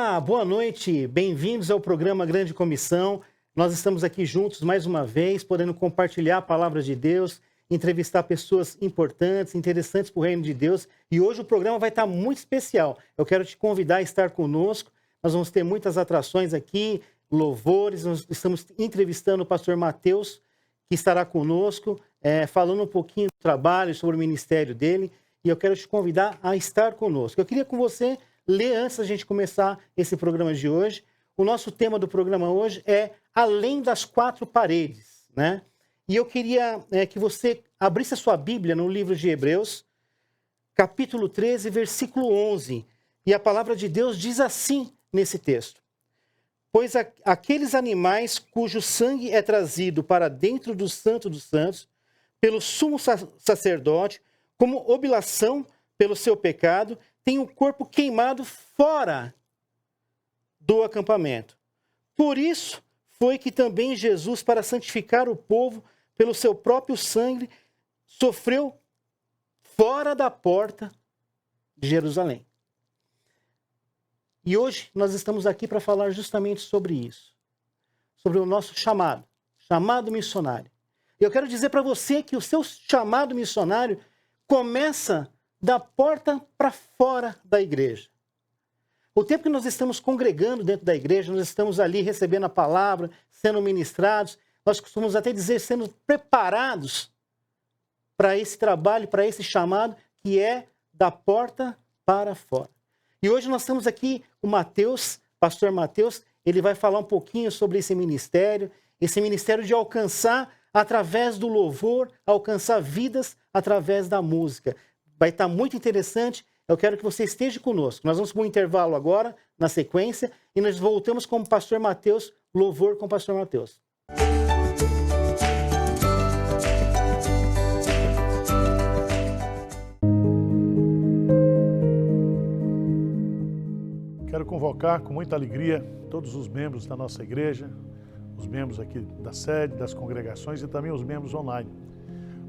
Olá, boa noite, bem-vindos ao programa Grande Comissão. Nós estamos aqui juntos mais uma vez, podendo compartilhar a palavra de Deus, entrevistar pessoas importantes, interessantes para o reino de Deus. E hoje o programa vai estar muito especial. Eu quero te convidar a estar conosco. Nós vamos ter muitas atrações aqui, louvores. Nós estamos entrevistando o pastor Mateus, que estará conosco, falando um pouquinho do trabalho, sobre o ministério dele. E eu quero te convidar a estar conosco. Eu queria com você ler, antes da gente começar esse programa de hoje, o nosso tema do programa hoje é Além das Quatro Paredes, né? E eu queria que você abrisse a sua Bíblia no livro de Hebreus, capítulo 13, versículo 11. E a palavra de Deus diz assim nesse texto: Pois aqueles animais cujo sangue é trazido para dentro do Santo dos Santos, pelo sumo sacerdote, como oblação pelo seu pecado, tem o corpo queimado fora do acampamento. Por isso foi que também Jesus, para santificar o povo pelo seu próprio sangue, sofreu fora da porta de Jerusalém. E hoje nós estamos aqui para falar justamente sobre isso, sobre o nosso chamado missionário. E eu quero dizer para você que o seu chamado missionário começa da porta para fora da igreja. O tempo que nós estamos congregando dentro da igreja, nós estamos ali recebendo a palavra, sendo ministrados, nós costumamos até dizer, sendo preparados para esse trabalho, para esse chamado, que é da porta para fora. E hoje nós estamos aqui, o Mateus, pastor Mateus, ele vai falar um pouquinho sobre esse ministério de alcançar, através do louvor, alcançar vidas através da música. Vai estar muito interessante. Eu quero que você esteja conosco. Nós vamos para um intervalo agora, na sequência, e nós voltamos com o pastor Mateus, louvor com o pastor Mateus. Quero convocar com muita alegria todos os membros da nossa igreja, os membros aqui da sede, das congregações e também os membros online,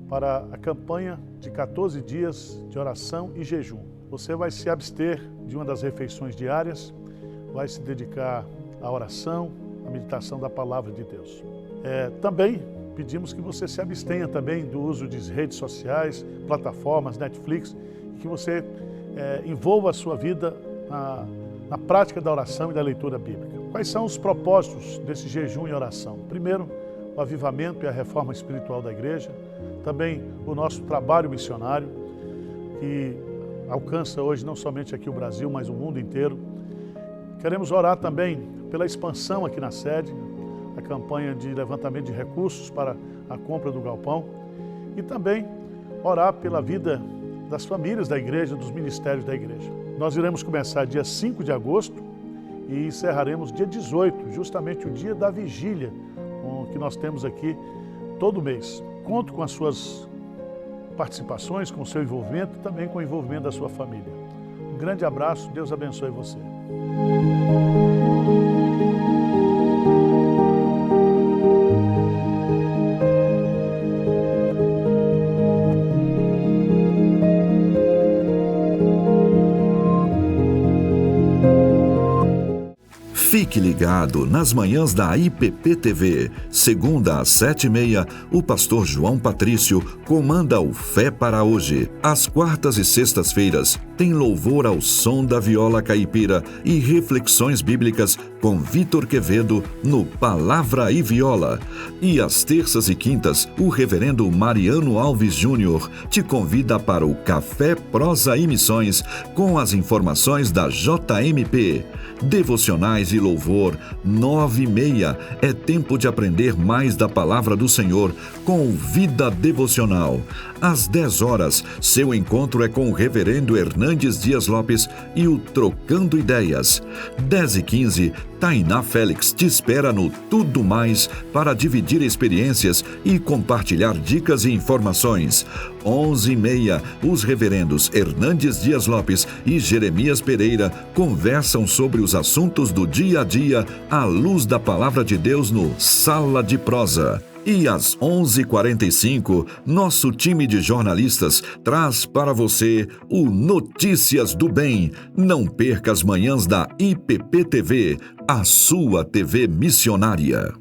para a campanha de 14 dias de oração e jejum. Você vai se abster de uma das refeições diárias, vai se dedicar à oração, à meditação da palavra de Deus. Também pedimos que você se abstenha também do uso de redes sociais, plataformas, Netflix, que você envolva a sua vida na prática da oração e da leitura bíblica. Quais são os propósitos desse jejum e oração? Primeiro, o avivamento e a reforma espiritual da igreja. Também o nosso trabalho missionário, que alcança hoje não somente aqui o Brasil, mas o mundo inteiro. Queremos orar também pela expansão aqui na sede, a campanha de levantamento de recursos para a compra do galpão e também orar pela vida das famílias da igreja, dos ministérios da igreja. Nós iremos começar dia 5 de agosto e encerraremos dia 18, justamente o dia da vigília, que nós temos aqui todo mês. Conto com as suas participações, com o seu envolvimento e também com o envolvimento da sua família. Um grande abraço, Deus abençoe você. Fique ligado nas manhãs da IPP TV. Segunda às 7h30, o pastor João Patrício comanda o Fé para Hoje. Às quartas e sextas-feiras, tem louvor ao som da viola caipira e reflexões bíblicas com Vitor Quevedo no Palavra e Viola. E às terças e quintas, o reverendo Mariano Alves Júnior te convida para o Café Prosa e Missões com as informações da JMP. Devocionais e louvor, 9h30. É tempo de aprender mais da Palavra do Senhor com o Vida Devocional. Às 10h, seu encontro é com o reverendo Hernandes Dias Lopes e o Trocando Ideias. 10h15, Tainá Félix te espera no Tudo Mais para dividir experiências e compartilhar dicas e informações. 11h30, os reverendos Hernandes Dias Lopes e Jeremias Pereira conversam sobre os assuntos do dia a dia à luz da Palavra de Deus no Sala de Prosa. E às 11h45, nosso time de jornalistas traz para você o Notícias do Bem. Não perca as manhãs da IPP-TV, a sua TV missionária.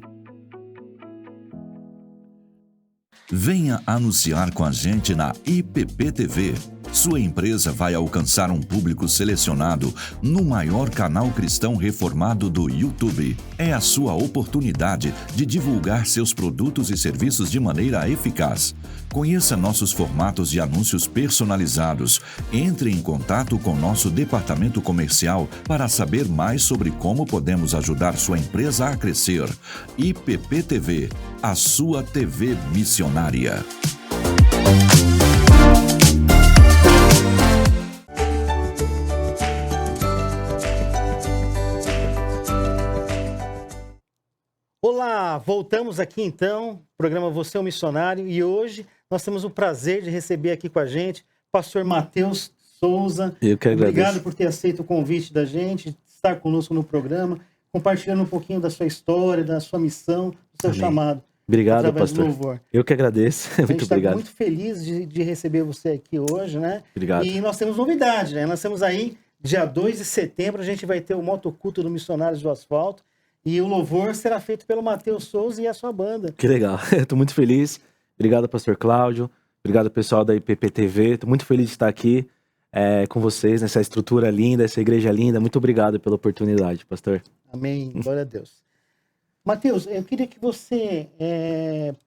Venha anunciar com a gente na IPP-TV. Sua empresa vai alcançar um público selecionado no maior canal cristão reformado do YouTube. É a sua oportunidade de divulgar seus produtos e serviços de maneira eficaz. Conheça nossos formatos de anúncios personalizados. Entre em contato com nosso departamento comercial para saber mais sobre como podemos ajudar sua empresa a crescer. IPP-TV, a sua TV missionária. Olá, voltamos aqui então, programa Você é um Missionário, e hoje nós temos o prazer de receber aqui com a gente pastor Matheus Souza. Eu que agradeço. Obrigado por ter aceito o convite da gente, estar conosco no programa, compartilhando um pouquinho da sua história, da sua missão, do seu Amém. chamado. Obrigado, pastor. Eu que agradeço. A gente Muito está obrigado. muito feliz de receber você aqui hoje, né? Obrigado. E nós temos novidade, né? Nós temos aí, dia 2 de setembro, a gente vai ter o Motoculto do Missionários do Asfalto, e o louvor será feito pelo Matheus Souza e a sua banda. Que legal. Estou muito feliz. Obrigado, pastor Cláudio. Obrigado, pessoal da IPP-TV. Estou muito feliz de estar aqui com vocês, nessa estrutura linda, essa igreja linda. Muito obrigado pela oportunidade, pastor. Amém. Glória a Deus. Matheus, eu queria que você,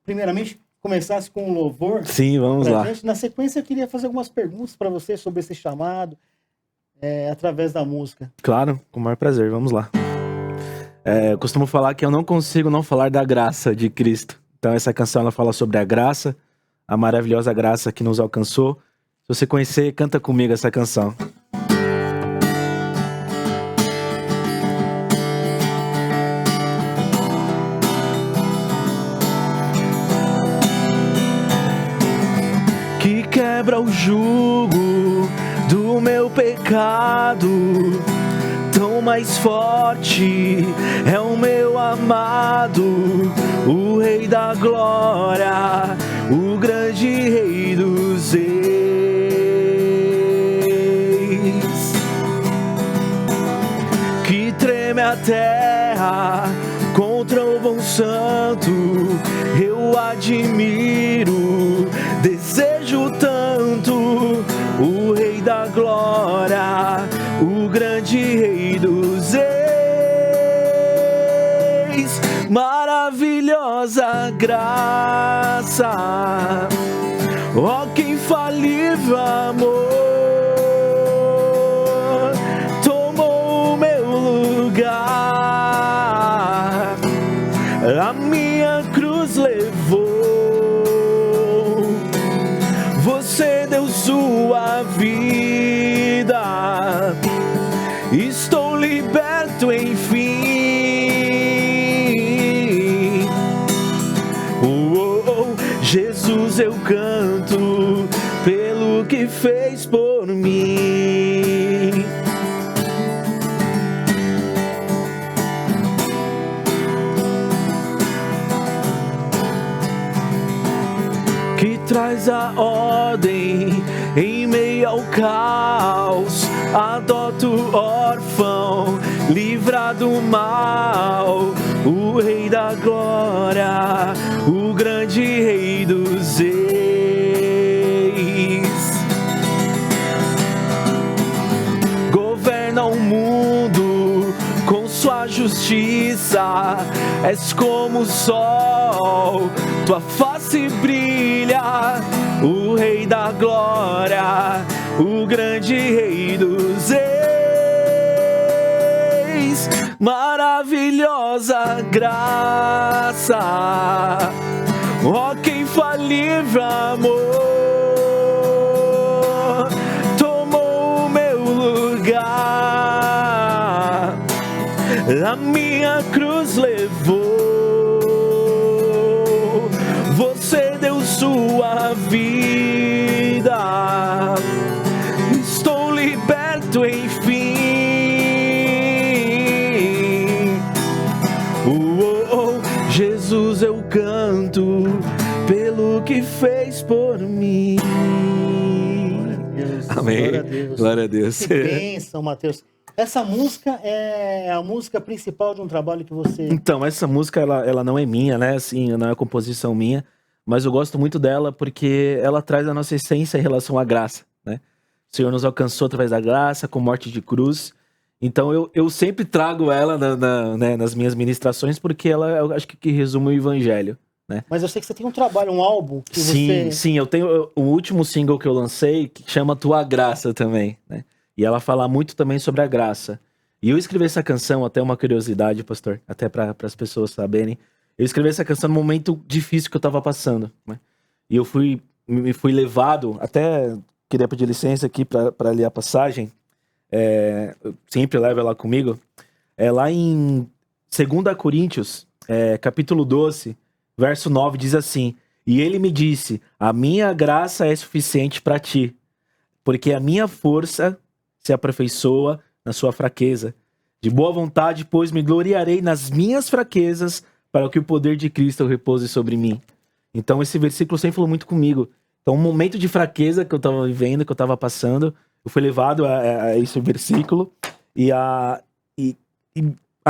primeiramente, começasse com um louvor. Sim, vamos lá. Gente. Na sequência, eu queria fazer algumas perguntas para você sobre esse chamado, através da música. Claro, com o maior prazer. Vamos lá. Eu costumo falar que eu não consigo não falar da graça de Cristo. Então essa canção ela fala sobre a graça, a maravilhosa graça que nos alcançou. Se você conhecer, canta comigo essa canção. Que quebra o jugo do meu pecado, tão mais forte é o meu amado, o Rei da Glória, o grande Rei dos Reis, que treme a terra contra o bom santo. Eu admiro, desejo tanto o Rei da Glória, o grande Rei dos Reis. Maravilhosa graça, ó que infalível amor, tomou o meu lugar, a minha cruz levou. Você deu sua vida, estou liberto enfim. Jesus, eu canto pelo que fez por mim. Que traz a ordem em meio ao caos, adota o órfão, livra do mal, o Rei da Glória, o grande Rei dos Reis. Governa o mundo com sua justiça, és como o sol, tua face brilha, o Rei da Glória, o grande Rei dos Reis. Maravilhosa graça, ó que infalível amor, tomou o meu lugar, a minha cruz levou. Você deu sua vida, estou liberto enfim. Jesus, eu canto Amém. Glória a Deus. Glória a Deus. Que bênção, Mateus. Essa música é a música principal de um trabalho que você... Então, essa música, ela não é minha, né? Assim, não é composição minha, mas eu gosto muito dela porque ela traz a nossa essência em relação à graça, né? O Senhor nos alcançou através da graça, com morte de cruz. Então, eu sempre trago ela né, nas minhas ministrações porque ela, eu acho que resume o evangelho, né? Mas eu sei que você tem um trabalho, um álbum que Sim, você... sim, eu tenho o último single que eu lancei, que chama Tua Graça também, né? E ela fala muito também sobre a graça. E eu escrevi essa canção, até uma curiosidade, pastor, até para as pessoas saberem. Eu escrevi essa canção num momento difícil que eu tava passando, né? E eu me fui levado, até queria pedir licença aqui para ler a passagem, eu sempre levo ela comigo, lá em 2 Coríntios, capítulo 12, verso 9, diz assim: E ele me disse, a minha graça é suficiente para ti, porque a minha força se aperfeiçoa na sua fraqueza. De boa vontade, pois me gloriarei nas minhas fraquezas, para que o poder de Cristo repouse sobre mim. Então esse versículo sempre falou muito comigo. Então um momento de fraqueza que eu estava vivendo, que eu estava passando, eu fui levado a esse versículo, e a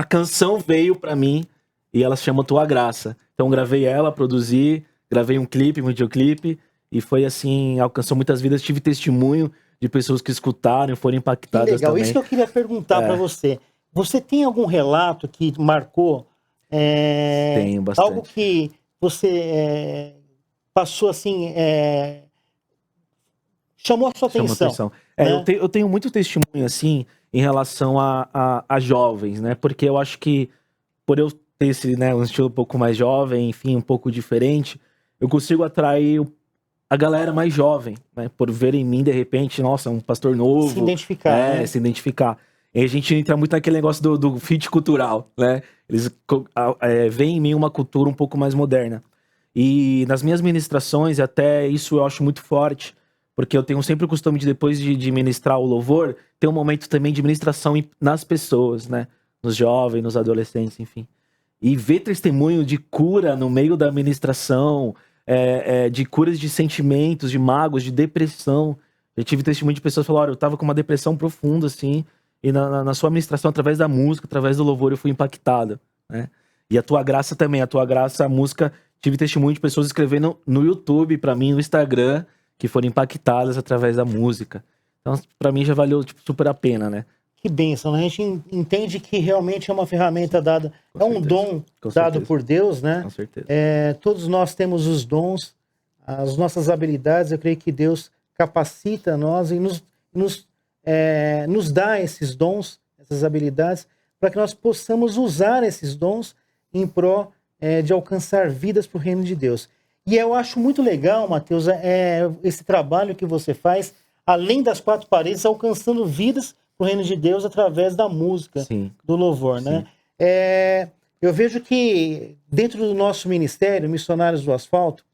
canção veio para mim, e ela se chama Tua Graça. Então gravei ela, produzi, gravei um videoclipe, e foi assim, alcançou muitas vidas, tive testemunho de pessoas que escutaram e foram impactadas Que legal, também. isso que eu queria perguntar para você. Você tem algum relato que marcou? Tenho bastante. Algo que você passou assim, chamou a sua atenção. Né? Eu tenho muito testemunho assim em relação a jovens, né? Porque eu acho que por eu ter esse, né, um estilo um pouco mais jovem, enfim, um pouco diferente, eu consigo atrair a galera mais jovem, né? Por ver em mim, de repente, nossa, um pastor novo. Se identificar. Né? Se identificar. E a gente entra muito naquele negócio do fit cultural, né? Eles veem em mim uma cultura um pouco mais moderna. E nas minhas ministrações, até isso eu acho muito forte, porque eu tenho sempre o costume de, depois de ministrar o louvor, ter um momento também de ministração nas pessoas, né? Nos jovens, nos adolescentes, enfim. E ver testemunho de cura no meio da ministração, de curas de sentimentos, de mágoas, de depressão. Eu tive testemunho de pessoas que falaram: olha, eu tava com uma depressão profunda, assim, e na sua ministração, através da música, através do louvor, eu fui impactado, né? E a Tua Graça também, a música, tive testemunho de pessoas escrevendo no YouTube, pra mim, no Instagram, que foram impactadas através da música. Então, pra mim, já valeu super a pena, né? Que bênção, né? A gente entende que realmente é uma ferramenta dada, um dom dado por Deus, né? Com certeza. Todos nós temos os dons, as nossas habilidades. Eu creio que Deus capacita nós e nos dá esses dons, essas habilidades, para que nós possamos usar esses dons em pró de alcançar vidas para o reino de Deus. E eu acho muito legal, Mateus, esse trabalho que você faz, além das quatro paredes, alcançando vidas para o reino de Deus através da música, sim, do louvor, sim, né? Eu vejo que dentro do nosso ministério, Missionários do Asfalto,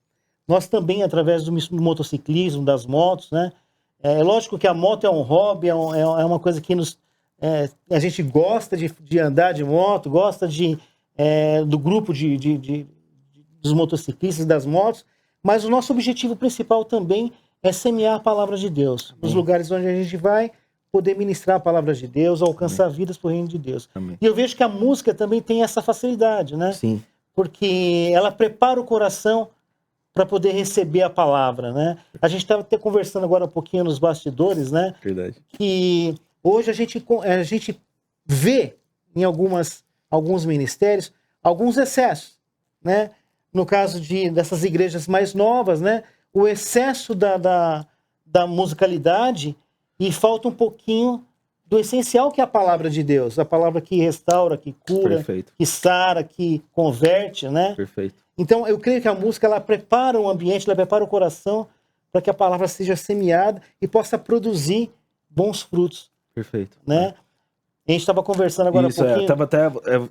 nós também, através do motociclismo, das motos, né? É lógico que a moto é um hobby, é uma coisa que a gente gosta de andar de moto, gosta do grupo dos motociclistas, das motos, mas o nosso objetivo principal também é semear a palavra de Deus. Nos lugares onde a gente vai, poder ministrar a palavra de Deus, alcançar vidas para o reino de Deus. Amém. E eu vejo que a música também tem essa facilidade, né? Sim. Porque ela prepara o coração para poder receber a palavra, né? A gente estava até conversando agora um pouquinho nos bastidores, né? Verdade. Que hoje a gente vê em alguns ministérios alguns excessos, né? No caso dessas igrejas mais novas, né? O excesso da musicalidade, e falta um pouquinho do essencial, que é a palavra de Deus, a palavra que restaura, que cura, perfeito, que sara, que converte, né? Perfeito. Então eu creio que a música, ela prepara o ambiente, ela prepara o coração para que a palavra seja semeada e possa produzir bons frutos. Perfeito. Né? A gente estava conversando agora um pouquinho.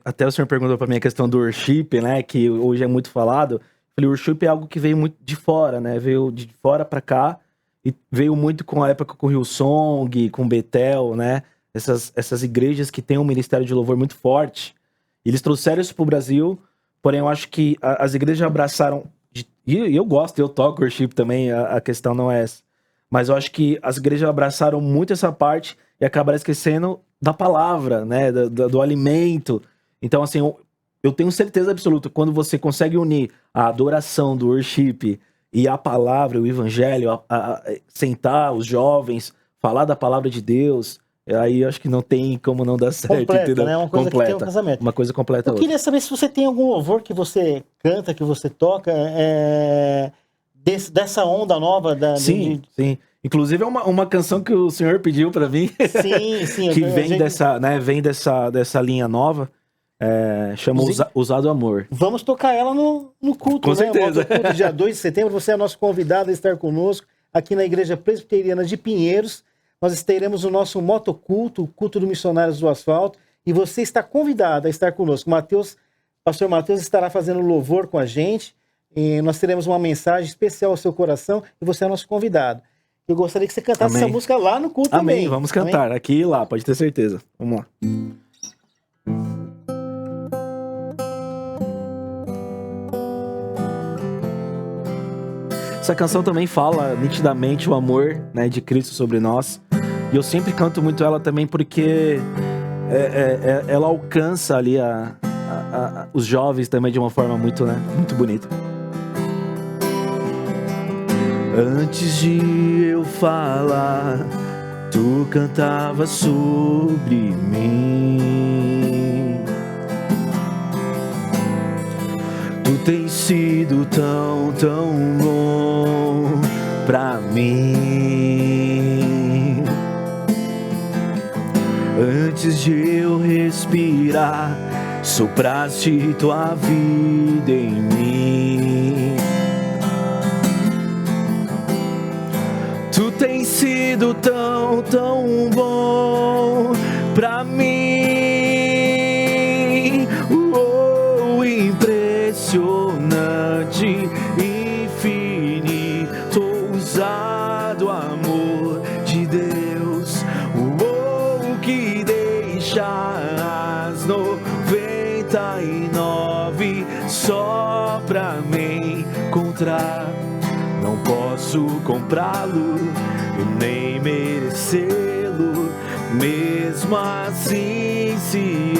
Até o senhor perguntou para mim a questão do worship, né? Que hoje é muito falado. Eu falei, o worship é algo que veio muito de fora, né? Veio de fora para cá. E veio muito com a época com o Hillsong, com Betel, né? Essas igrejas que têm um ministério de louvor muito forte. Eles trouxeram isso pro Brasil, porém eu acho que as igrejas abraçaram... E eu gosto, eu toco worship também, a questão não é essa. mas eu acho que as igrejas abraçaram muito essa parte e acabaram esquecendo da palavra, né, do alimento. Então, assim, eu tenho certeza absoluta, quando você consegue unir a adoração do worship e a palavra, o evangelho, sentar os jovens, falar da palavra de Deus, aí eu acho que não tem como não dar certo, Completa, entendeu? né? Uma coisa que tem um casamento. Uma coisa completa. Eu queria saber se você tem algum louvor que você canta, que você toca, dessa onda nova Sim, sim. Inclusive é uma canção que o senhor pediu pra mim. Sim. Que vem dessa linha nova. Chama Ousado Amor. Vamos tocar ela no culto, Com certeza. O culto, dia 2 de setembro. Você é nosso convidado a estar conosco aqui na Igreja Presbiteriana de Pinheiros. Nós teremos o nosso motoculto, o culto dos missionários do asfalto. E você está convidado a estar conosco. Pastor Matheus estará fazendo louvor com a gente. E nós teremos uma mensagem especial ao seu coração. E você é nosso convidado. Eu gostaria que você cantasse essa música lá no culto também. Amém, vamos cantar. Amém? Aqui e lá, pode ter certeza. Vamos lá. Essa canção também fala nitidamente o amor, né, de Cristo sobre nós. E eu sempre canto muito ela também porque ela alcança ali os jovens também de uma forma muito, né, muito bonita. Antes de eu falar, tu cantava sobre mim. Tu tens sido tão, tão bom pra mim. Antes de eu respirar, sopraste tua vida em mim. Tu tens sido tão, tão bom pra mim. Impressionante, infinito, ousado amor de Deus. Que deixa as 99 só pra me encontrar. Não posso comprá-lo, nem merecê-lo, mesmo assim se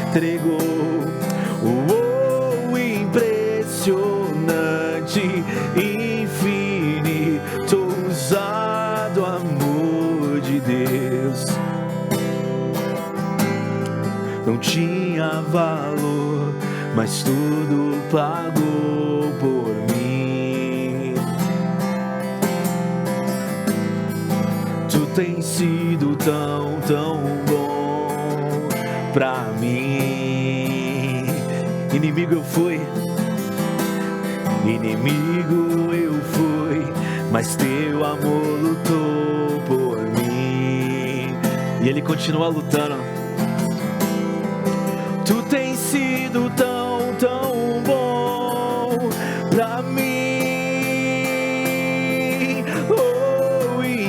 entregou. Impressionante, infinito, ousado amor de Deus. Não tinha valor, mas tudo pagou por mim. Tu tens sido tão, tão bom pra mim. Inimigo eu fui, mas teu amor lutou por mim. E ele continua lutando. Tu tens sido tão, tão bom pra mim.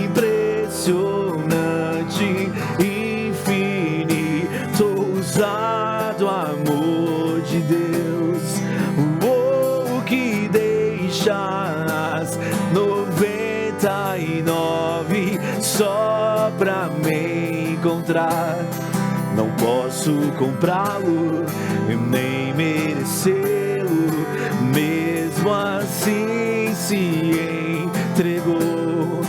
Impressionante, infinito, ousado amor de Deus. Que deixa as 99 só pra me encontrar. Não posso comprá-lo, nem merecê-lo, mesmo assim se entregou.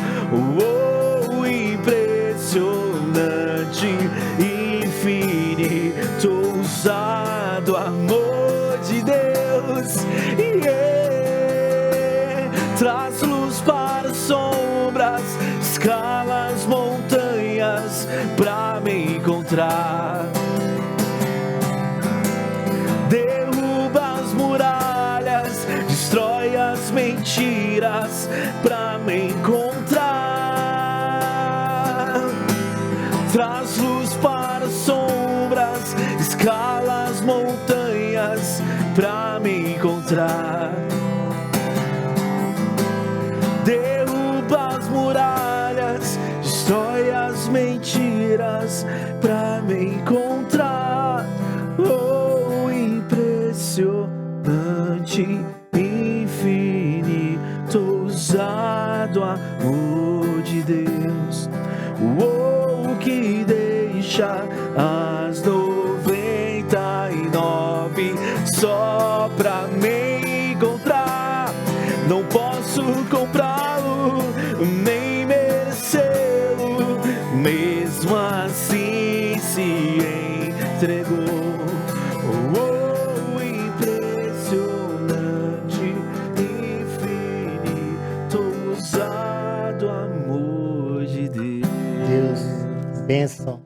Impressionante, infinito, ousado amor de Deus. Traz luz para as sombras, escala as montanhas pra me encontrar. Derruba as muralhas, destrói as mentiras pra me encontrar. Traz luz para as sombras, escala as montanhas pra me encontrar. Derruba as muralhas, destrói as mentiras pra me encontrar. Impressionante, infinito, ousado amor amor de Deus, o que deixa as 99 só pra me encontrar. Não posso comprá-lo, nem merecê-lo, mesmo assim se entregou. Oh, impressionante, infinito, ousado amor de Deus. Deus, bênção.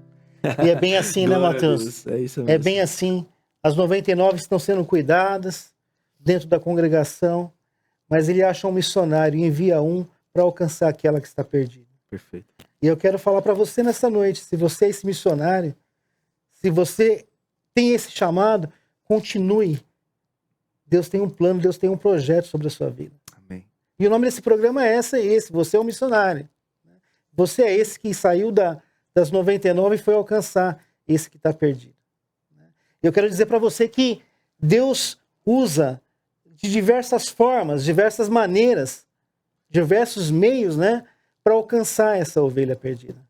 E é bem assim, né, Glória a Mateus? Deus, é isso mesmo. É bem assim. As 99 estão sendo cuidadas dentro da congregação, mas ele acha um missionário e envia um para alcançar aquela que está perdida. Perfeito. E eu quero falar para você nessa noite, se você é esse missionário, se você tem esse chamado, continue. Deus tem um plano, Deus tem um projeto sobre a sua vida. Amém. E o nome desse programa é esse, você é um missionário. Você é esse que saiu das 99 e foi alcançar esse que está perdido. Eu quero dizer para você que Deus usa de diversas formas, diversas maneiras, diversos meios, né, para alcançar essa ovelha perdida.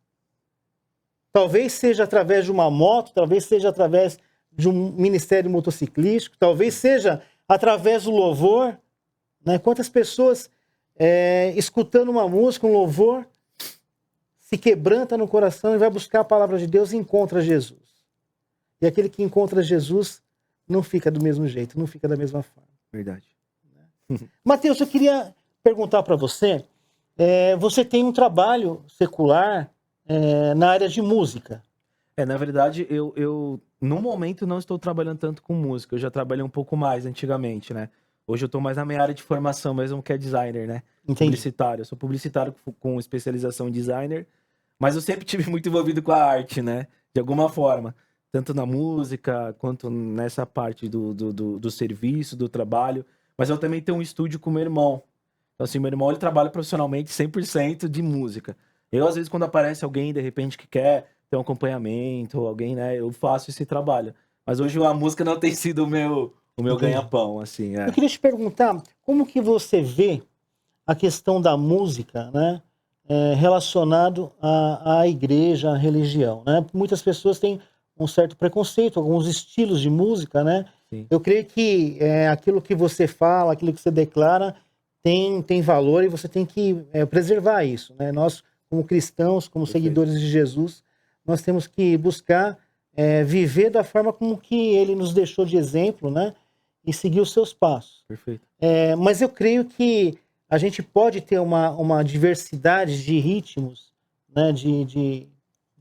Talvez seja através de uma moto, talvez seja através de um ministério motociclístico, talvez seja através do louvor. Né? Quantas pessoas escutando uma música, um louvor, se quebranta no coração e vai buscar a palavra de Deus e encontra Jesus. E aquele que encontra Jesus não fica do mesmo jeito, não fica da mesma forma. Verdade. Mateus, eu queria perguntar para você, você tem um trabalho secular na área de música. Na verdade, eu no momento não estou trabalhando tanto com música, eu já trabalhei um pouco mais antigamente, né? Hoje eu estou mais na minha área de formação mesmo, que é designer, né? Entendi. Publicitário. Eu sou publicitário com especialização em designer, mas eu sempre tive muito envolvido com a arte, né? De alguma forma. Tanto na música, quanto nessa parte do serviço, do trabalho. Mas eu também tenho um estúdio com meu irmão. Então, assim, meu irmão, ele trabalha profissionalmente 100% de música. Eu, às vezes, quando aparece alguém, de repente, que quer ter um acompanhamento, alguém, né? Eu faço esse trabalho. Mas hoje a música não tem sido o meu ganha-pão, assim. Eu queria te perguntar, como que você vê a questão da música, né? Relacionado à igreja, à religião, né? Muitas pessoas têm um certo preconceito, alguns estilos de música, né? Sim. Eu creio que aquilo que você fala, aquilo que você declara tem valor e você tem que preservar isso, né? Nós, como cristãos, como seguidores de Jesus, nós temos que buscar viver da forma como que ele nos deixou de exemplo, né? E seguir os seus passos. Perfeito. Mas eu creio que a gente pode ter uma diversidade de ritmos, né? De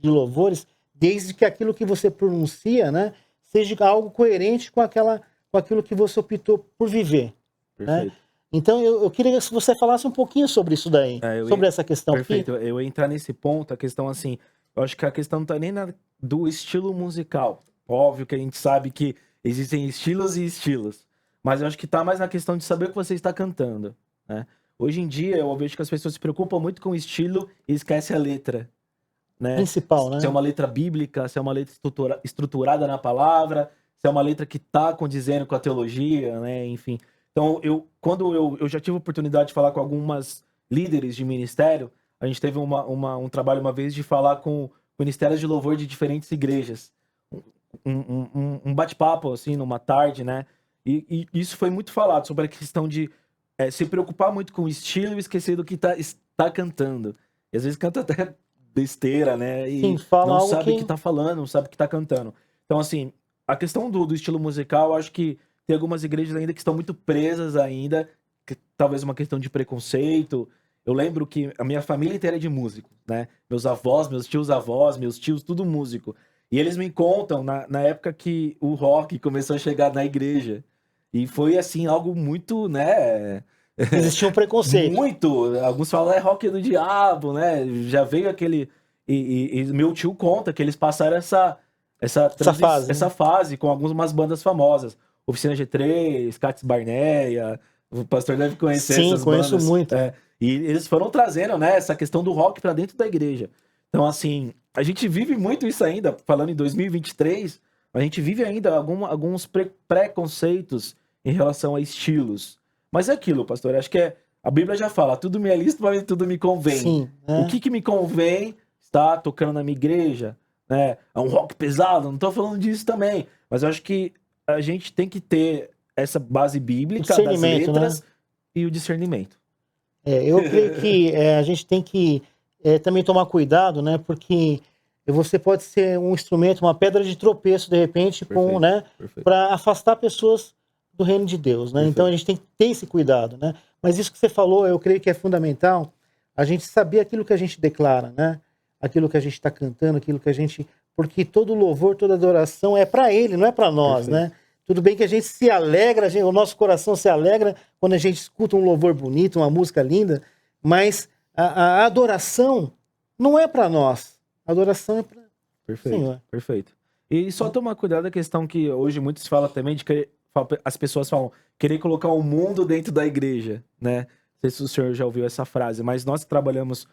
louvores, desde que aquilo que você pronuncia, né, seja algo coerente com aquilo que você optou por viver. Perfeito. Né? Então, eu queria que você falasse um pouquinho sobre isso daí, sobre essa questão. Perfeito. Eu ia entrar nesse ponto, a questão assim, eu acho que a questão não tá nem do estilo musical. Óbvio que a gente sabe que existem estilos e estilos, mas eu acho que tá mais na questão de saber o que você está cantando, né? Hoje em dia, eu vejo que as pessoas se preocupam muito com o estilo e esquecem a letra. Né? Principal, né? Se é uma letra bíblica, se é uma letra estruturada na palavra, se é uma letra que está condizendo com a teologia, né? Enfim. Então, quando eu já tive a oportunidade de falar com algumas líderes de ministério, a gente teve um trabalho uma vez de falar com ministérios de louvor de diferentes igrejas. Um bate-papo, assim, numa tarde, né? E isso foi muito falado sobre a questão de se preocupar muito com o estilo e esquecer do que está cantando. E às vezes canta até besteira, né? E sim, fala não algo sabe o que tá falando, não sabe o que tá cantando. Então, assim, a questão do estilo musical, eu acho que tem algumas igrejas ainda que estão muito presas ainda, que, talvez uma questão de preconceito. Eu lembro que a minha família inteira é de músico, né? Meus avós, meus tios-avós, meus tios, tudo músico. E eles me contam na época que o rock começou a chegar na igreja. E foi, assim, algo muito, né... Existia um preconceito. Muito. Alguns falam, rock do diabo, né? Já veio aquele... E meu tio conta que eles passaram essa fase com algumas bandas famosas. Oficina G3, Cats Barneia. O pastor deve conhecer essas bandas. Sim, conheço muito. E eles foram trazendo, né, essa questão do rock para dentro da igreja. Então, assim, a gente vive muito isso ainda. Falando em 2023, a gente vive ainda alguns preconceitos em relação a estilos. Mas é aquilo, pastor, acho que A Bíblia já fala, tudo me é lícito, mas tudo me convém. Sim. O que me convém estar tocando na minha igreja, né? É um rock pesado, não tô falando disso também. Mas eu acho que a gente tem que ter essa base bíblica das letras, né? E o discernimento. Eu creio que a gente tem que também tomar cuidado, né? Porque você pode ser um instrumento, uma pedra de tropeço, de repente, para afastar pessoas do reino de Deus, né? Então a gente tem que ter esse cuidado, né? Mas isso que você falou, eu creio que é fundamental, a gente saber aquilo que a gente declara, né? Aquilo que a gente está cantando, aquilo que a gente... Porque todo louvor, toda adoração é para Ele, não é para nós, né? Tudo bem que a gente se alegra, o nosso coração se alegra quando a gente escuta um louvor bonito, uma música linda, mas a adoração não é para nós. A adoração é para o Senhor. Perfeito. E só tomar cuidado da questão que hoje muitos falam também de que as pessoas falam querer colocar o mundo dentro da igreja, né? Não sei se o senhor já ouviu essa frase, mas nós trabalhamos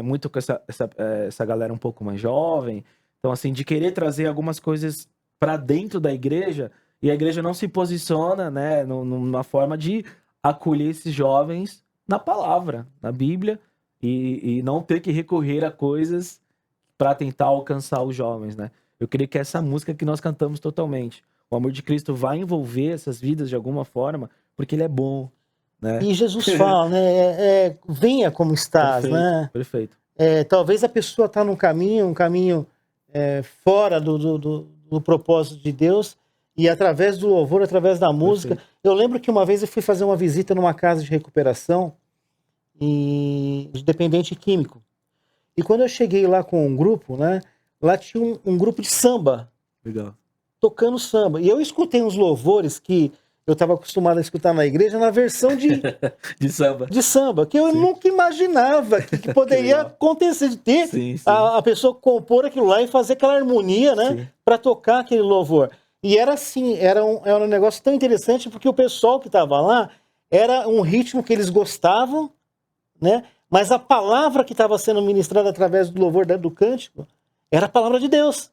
muito com essa galera um pouco mais jovem, então assim, de querer trazer algumas coisas para dentro da igreja, e a igreja não se posiciona, né, numa forma de acolher esses jovens na palavra, na Bíblia, e não ter que recorrer a coisas para tentar alcançar os jovens, né? Eu creio que essa música que nós cantamos totalmente, o amor de Cristo vai envolver essas vidas de alguma forma, porque ele é bom, né? E Jesus fala, né? Venha como estás, né? Perfeito. Talvez a pessoa está num caminho, fora do propósito de Deus, e através do louvor, através da música. Perfeito. Eu lembro que uma vez eu fui fazer uma visita numa casa de recuperação de dependente químico. E quando eu cheguei lá com um grupo, né? Lá tinha um grupo de samba. Legal. Tocando samba. E eu escutei uns louvores que eu estava acostumado a escutar na igreja na versão de samba, que eu nunca imaginava que poderia acontecer, de ter a pessoa compor aquilo lá e fazer aquela harmonia, né, para tocar aquele louvor. E era assim, era um negócio tão interessante, porque o pessoal que estava lá era um ritmo que eles gostavam, né, mas a palavra que estava sendo ministrada através do louvor, do cântico, era a palavra de Deus.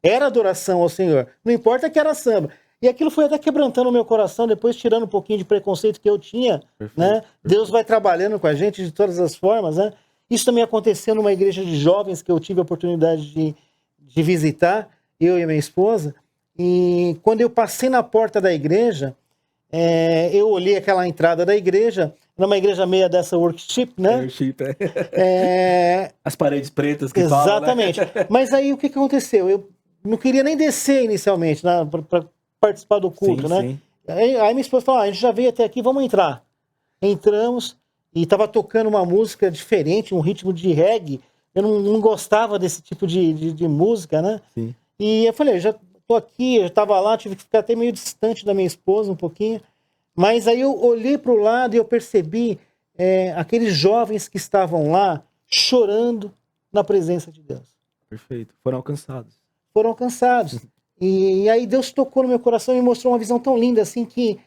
Era adoração ao Senhor. Não importa que era samba. E aquilo foi até quebrantando o meu coração, depois tirando um pouquinho de preconceito que eu tinha, né? Deus vai trabalhando com a gente de todas as formas, né? Isso também aconteceu numa igreja de jovens que eu tive a oportunidade de visitar, eu e a minha esposa. E quando eu passei na porta da igreja, eu olhei aquela entrada da igreja, numa igreja meia dessa worship, né? As paredes pretas que exatamente. falam, né? Mas aí o que aconteceu? Eu não queria nem descer inicialmente, né, para participar do culto, né? Sim. Aí minha esposa falou, a gente já veio até aqui, vamos entrar. Entramos e estava tocando uma música diferente, um ritmo de reggae. Eu não gostava desse tipo de música, né? Sim. E eu falei, já tô aqui, eu estava lá, tive que ficar até meio distante da minha esposa um pouquinho. Mas aí eu olhei para o lado e eu percebi aqueles jovens que estavam lá chorando na presença de Deus. Perfeito. Foram alcançados. E aí Deus tocou no meu coração e me mostrou uma visão tão linda, assim, que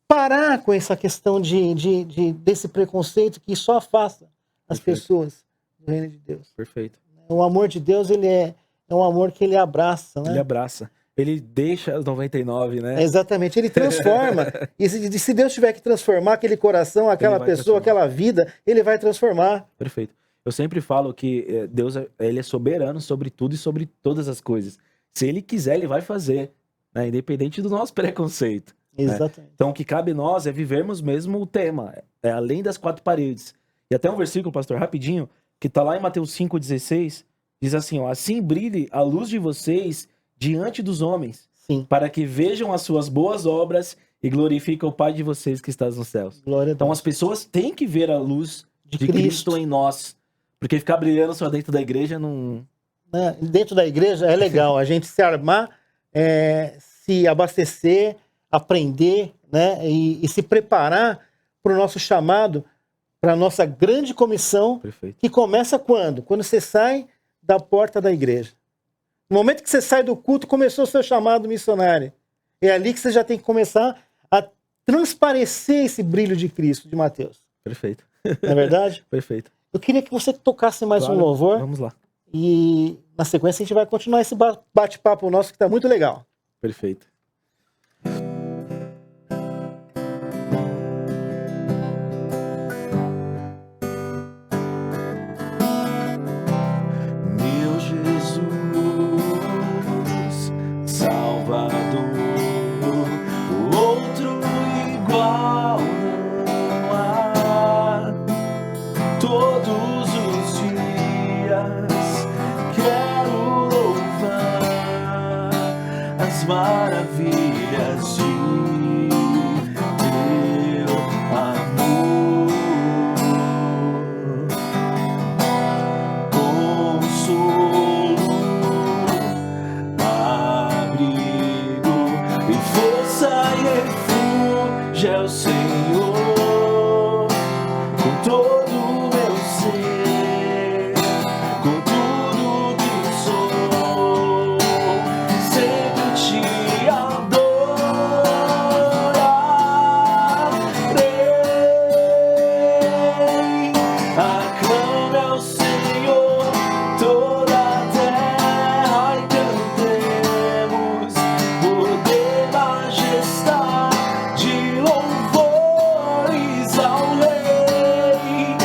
parar com essa questão desse preconceito que só afasta as pessoas do reino de Deus. Perfeito. O amor de Deus, ele é um amor que ele abraça, né? Ele abraça. Ele deixa os 99, né? Exatamente, ele transforma. E se Deus tiver que transformar aquele coração, aquela pessoa, aquela vida, ele vai transformar. Perfeito. Eu sempre falo que Deus ele é soberano sobre tudo e sobre todas as coisas. Se ele quiser, ele vai fazer, né? Independente do nosso preconceito. Exatamente. Né? Então, o que cabe a nós é vivermos mesmo o tema, além das quatro paredes. E até um versículo, pastor, rapidinho, que está lá em Mateus 5,16, diz assim, ó, assim brilhe a luz de vocês diante dos homens, para que vejam as suas boas obras e glorifiquem o Pai de vocês que está nos céus. Glória a Deus. Então, as pessoas têm que ver a luz de Cristo em nós. Porque ficar brilhando só dentro da igreja não... Dentro da igreja é legal a gente se armar, se abastecer, aprender, né? E se preparar para o nosso chamado, para a nossa grande comissão. Perfeito. Que começa quando? Quando você sai da porta da igreja. No momento que você sai do culto, começou o seu chamado missionário. É ali que você já tem que começar a transparecer esse brilho de Cristo, de Mateus. Perfeito. Não é verdade? Perfeito. Eu queria que você tocasse mais um louvor. Vamos lá. E na sequência a gente vai continuar esse bate-papo nosso que está muito legal. Perfeito. todos os dias. Quero louvar as maravilhas de teu amor. Consolo, abrigo e força e refúgio é o Senhor. Com todo o meu ser, com tudo que sou, sempre te adorarei. Aclame ao Senhor toda a terra e cantemos poder, majestade, louvores ao Rei.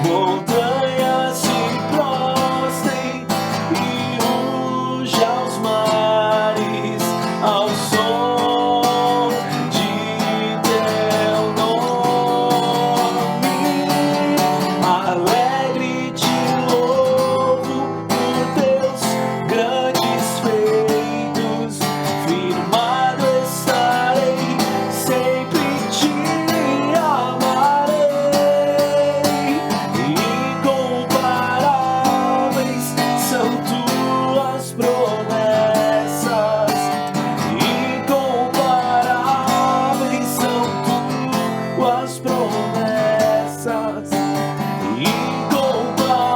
Montanhas se prostrem e ruja aos mares ao som de teu nome. Alegre te louvo por teus grandes feitos. Firmado estarei, sempre te amarei. Incomparáveis são tuas promessas. Incomparáveis são tuas promessas.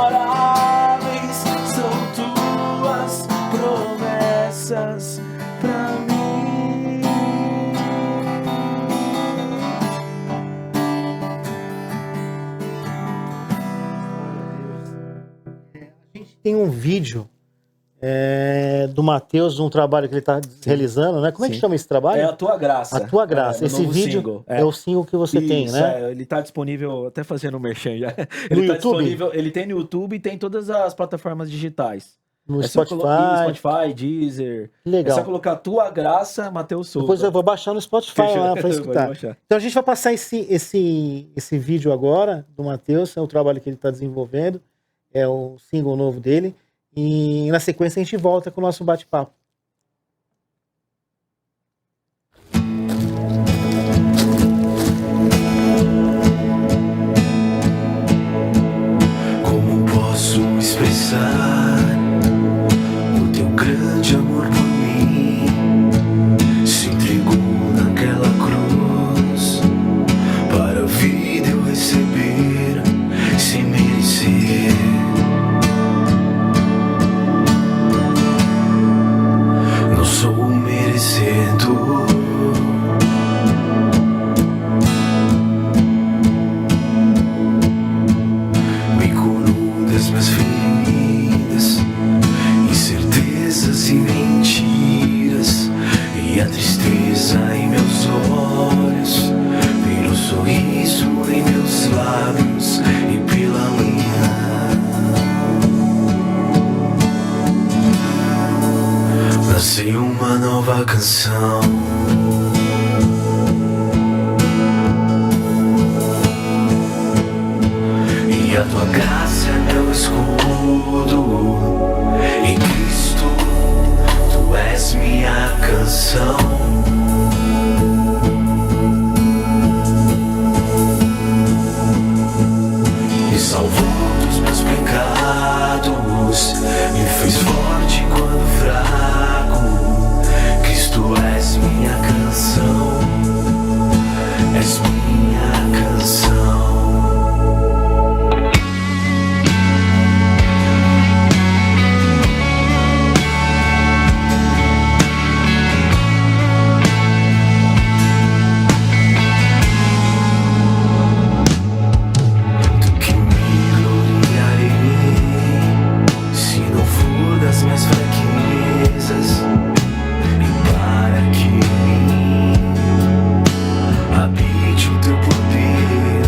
Incomparáveis são tuas promessas pra mim. A gente tem um vídeo do Mateus, de um trabalho que ele está realizando, né? Como é que Sim. chama esse trabalho? É a tua graça. A Tua Graça. É, o Esse novo vídeo single. é o single que você tem, Isso, né? ele tá disponível, até fazendo o merchan já. No Ele tá YouTube? disponível, ele tem no YouTube e tem em todas as plataformas digitais. No É só Spotify. Spotify, Deezer. Que legal. É só colocar Tua Graça, Mateus Souza. Depois eu vou baixar no Spotify lá para Pode escutar. baixar. Então a gente vai passar esse vídeo agora do Mateus, é o trabalho que ele está desenvolvendo, é o single novo dele. E na sequência a gente volta com o nosso bate-papo. Como posso expressar o teu grande amor por mim? Se entregou naquela cruz para a vida eu receber sem merecer. Não sou merecedor. Me curou das minhas feridas, incertezas e mentiras, e a tristeza em meus olhos virou sorriso em meus lábios e pela manhã nasceu uma nova canção. E a tua graça é meu escudo. Em Cristo, tu és minha canção. Me salvou dos meus pecados, me fez forte quando fraco. Cristo, és minha canção, és minha canção. Do que me gloriarei, se não for das minhas fraquezas, e para que em mim habite o teu poder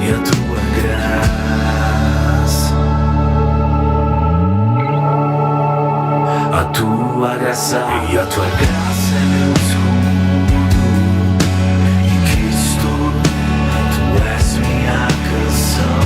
e a tua graça. A tua graça e a tua graça é meu escudo. Em Cristo, tu és minha canção.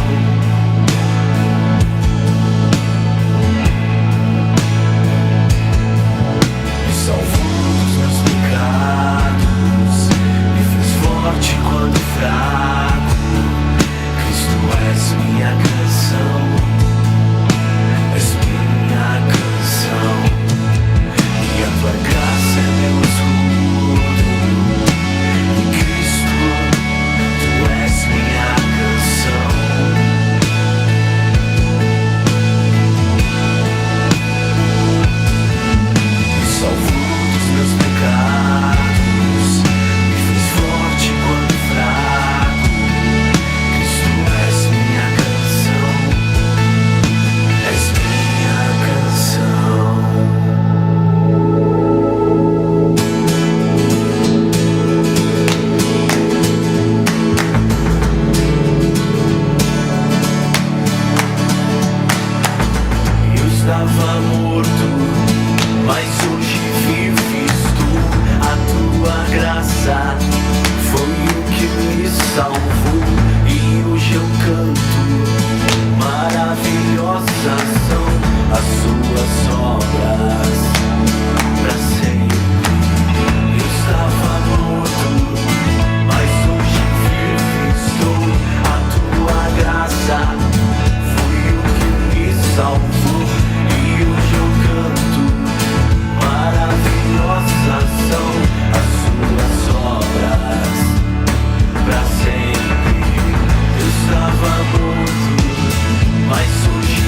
mas hoje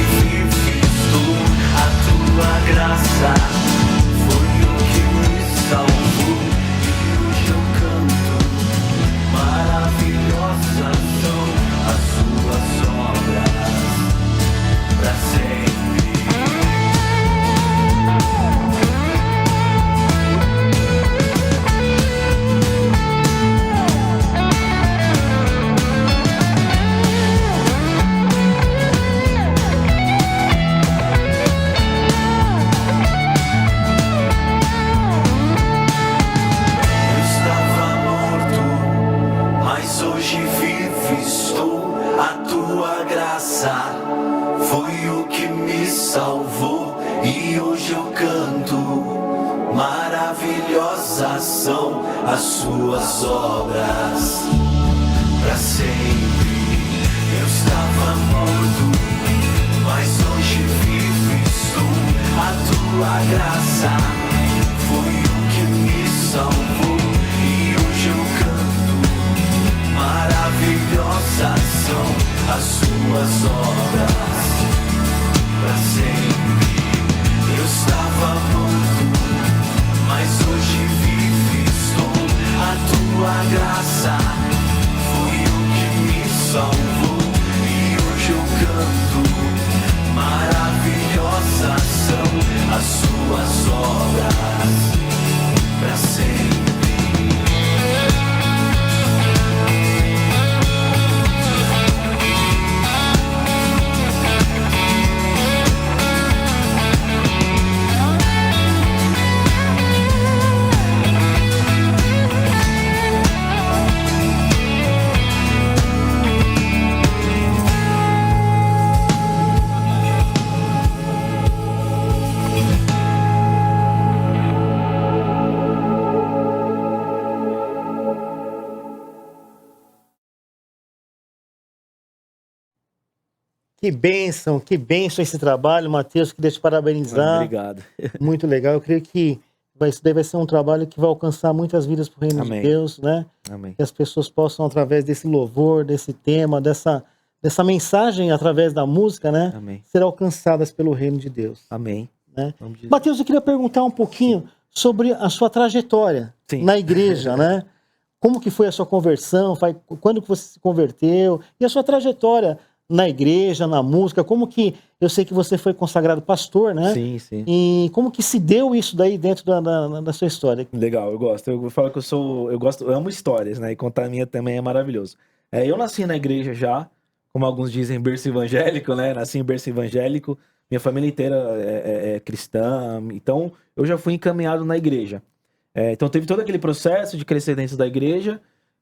visto a tua graça. Foi o que me salvou e hoje eu canto. Maravilhosas são as suas obras pra sempre. Eu estava morto, mas hoje vivo estou. A tua graça foi o que me salvou e hoje eu canto. Maravilhosas são as suas obras pra sempre. Eu estava morto, mas hoje vivo estou. A tua graça foi o que me salvou e hoje eu canto. Maravilhosas são as suas obras pra sempre. Eu estava morto, mas hoje vivo estou. A tua graça foi o que me salvou e hoje eu canto. Maravilhosas são as suas obras pra sempre. Que bênção esse trabalho, Matheus, queria te parabenizar. Obrigado. Muito legal. Eu creio que isso daí vai ser um trabalho que vai alcançar muitas vidas para o reino Amém. de Deus, né? Amém. Que as pessoas possam, através desse louvor, desse tema, dessa mensagem, através da música, né? Amém. Ser alcançadas pelo reino de Deus. Amém. Né? Em nome de Jesus. Matheus, eu queria perguntar um pouquinho sobre a sua trajetória Sim. na igreja, né? Como que foi a sua conversão? Quando que você se converteu? E a sua trajetória na igreja, na música? Como que... Eu sei que você foi consagrado pastor, né? Sim, sim. E como que se deu isso daí dentro da sua história? Legal, eu gosto. Eu falo que eu amo histórias, né? E contar a minha também é maravilhoso. Eu nasci na igreja já, como alguns dizem, berço evangélico, né? Nasci em berço evangélico. Minha família inteira é cristã. Então, eu já fui encaminhado na igreja. Então, teve todo aquele processo de crescer dentro da igreja.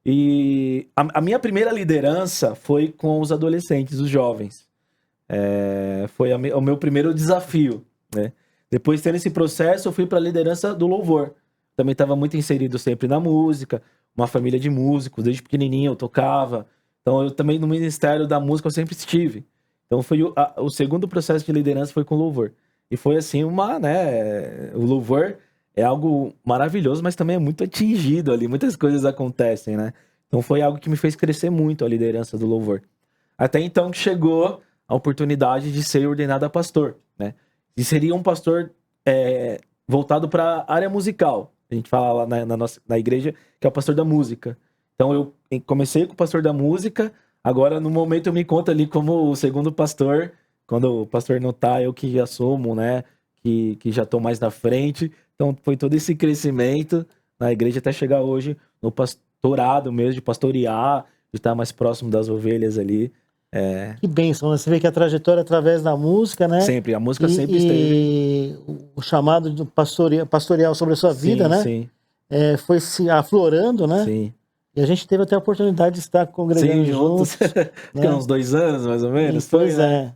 E a minha primeira liderança foi com os adolescentes, os jovens. Foi o meu primeiro desafio, né? Depois, tendo esse processo, eu fui para a liderança do louvor. Também estava muito inserido sempre na música, uma família de músicos, desde pequenininho eu tocava. Então, eu também no ministério da música eu sempre estive. Então, foi o segundo processo de liderança foi com o louvor. E foi assim né? O louvor é algo maravilhoso, mas também é muito atingido ali, muitas coisas acontecem, né? Então, foi algo que me fez crescer muito a liderança do louvor. Até então que chegou a oportunidade de ser ordenado a pastor, né? E seria um pastor voltado para a área musical. A gente fala lá na igreja que é o pastor da música. Então eu comecei com o pastor da música, agora no momento eu me conto ali como o segundo pastor. Quando o pastor não tá, eu que assumo, né? Que já tô mais na frente. Então foi todo esse crescimento na igreja até chegar hoje no pastorado mesmo, de pastorear, de estar mais próximo das ovelhas ali. Que bênção, né? Você vê que a trajetória através da música, né? Sempre, a música sempre esteve. E o chamado de pastoreal sobre a sua vida, né? Sim, Foi se aflorando, né? sim. E a gente teve até a oportunidade de estar congregando Sim, juntos. né? Uns 2 anos, mais ou menos. Pois né?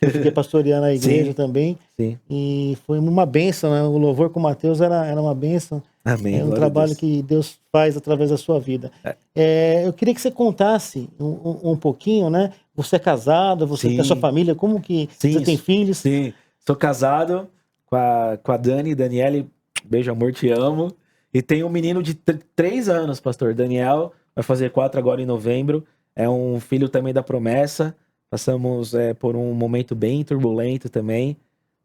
Eu fiquei pastoreando a igreja Sim. também. Sim. E foi uma bênção, né? O louvor com o Matheus era uma bênção. Amém. É um glória a trabalho Deus. que Deus faz através da sua vida. Eu queria que você contasse um pouquinho, né? Você é casado, você tem a sua Sim. família, como que Sim, você tem filhos? Sim, sou casado com a Daniele, beijo amor, te amo. E tenho um menino de 3 anos, pastor Daniel, vai fazer 4 agora em novembro. É um filho também da promessa, Passamos por um momento bem turbulento também,